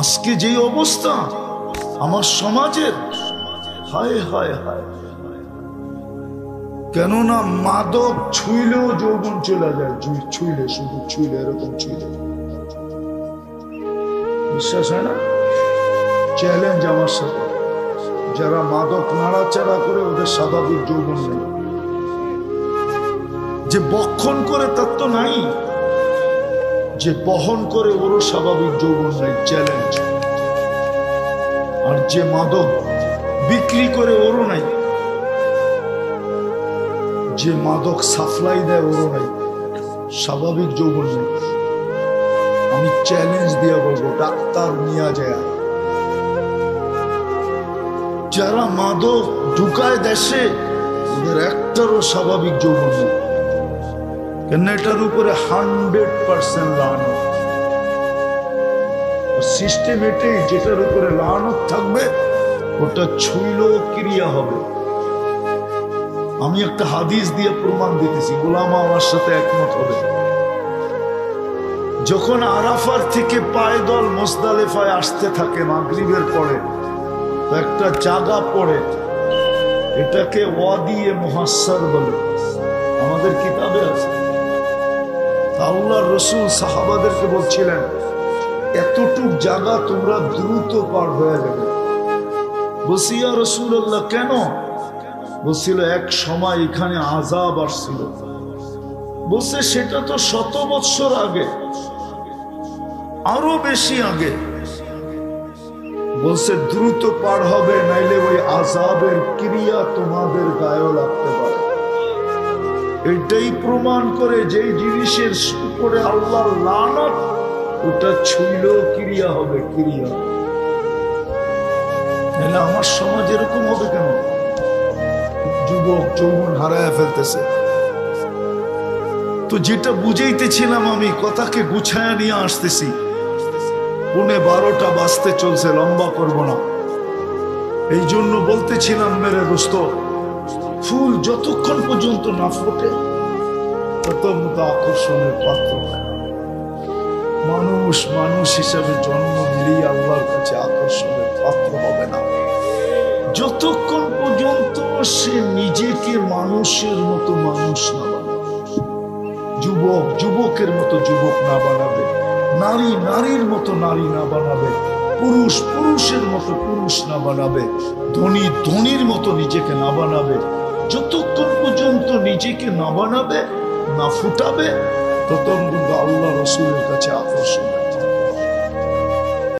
আজকে যেই অবস্থা আমার সমাজের, হায় হায় হায়। কেননা মাদক ছুঁইলেও যৌবন চলে যায়, ছুঁইলে, শুধু ছুঁইলে, এরকম ছুঁইলে। বিশ্বাস হয় না? চ্যালেঞ্জ আমার সাথে, যারা মাদক নাড়াচাড়া করে ওদের স্বাভাবিক যৌবন নেই। যে বক্ষণ করে তার তো নাই, যে বহন করে ওরও স্বাভাবিক যৌবন নেই, চ্যালেঞ্জ। আর যে মাদক বিক্রি করে ওরও নাই, যে মাদক সাপ্লাই দেয় ওরও নাই, স্বাভাবিক যৌবন নেই। আমি চ্যালেঞ্জ দিয়ে বলবো, ডাক্তার নিয়ে যায়, যারা মাদক ঢুকায় দেশে ওদের একটারও স্বাভাবিক যৌবন নেই। কেন এটার উপরে 100% লানত। সিস্টেম এটাই, যেটার উপরে লানত থাকবে ওটা ছুঁইলেও ক্রিয়া হবে। আমি একটা হাদিস দিয়ে প্রমাণ দিতেছি, গোলামা আমার সাথে একমত হবে। যখন আরাফার থেকে পায়দল মুজদালিফায় আসতে থাকে মাগরিবের পরে, তো একটা জায়গা পড়ে, এটাকে ওয়াদিয়ে মুহাসসার বলে, আমাদের কিতাবে আছে। আল্লাহর রাসূল সাহাবাদেরকে বলছিলেন, এতটুক জায়গা তোমরা দ্রুত পার হয়ে যাবে। বলছি ইয়া রাসূলুল্লাহ কেন? বলছিল এক সময় এখানে আযাব আসছিল। বলছে সেটা তো 100 বছর আগে, আরো বেশি আগে। বলছে দ্রুত পার হবে, নাইলে ওই আযাবের ক্রিয়া তোমাদের গায়ে লাগতে পারে। এটাই প্রমাণ করে যে জিনিসের উপরে আল্লাহর লানত, ওটা ছুঁইলেও ক্রিয়া হবে, ক্রিয়া। নাহলে আমার সমাজ এরকম হবে কেন? যুবক যৌবন হারায় ফেলতেছে। তো যেটা বুঝাইতেছিলাম, আমি কথাকে গুছায়া নিয়ে আসতেছি। 11:15 বাজতে চলছে, লম্বা করব না। এই জন্য বলতেছিলাম মেরে দোস্ত, ফুল যতক্ষণ পর্যন্ত না ফোটে তত মতো আকর্ষণের পাত্র হয়। মানুষ মানুষ হিসাবে জন্ম নিলেই আল্লাহর কাছে আকর্ষণের পাত্র হবে না, যতক্ষণ পর্যন্ত সে নিজেকে মানুষের মতো মানুষ না বানাবে, যুবক যুবকের মতো যুবক না বানাবে, নারী নারীর মতো নারী না বানাবে, পুরুষ পুরুষের মতো পুরুষ না বানাবে, ধনী ধনীর মতো নিজেকে না বানাবে, যতক্ষণ পর্যন্ত নিজেকে না বানাবে, না ফুটাবে, ততক্ষণ পর্যন্ত আল্লাহ রাসূলের কাছে আকর্ষণ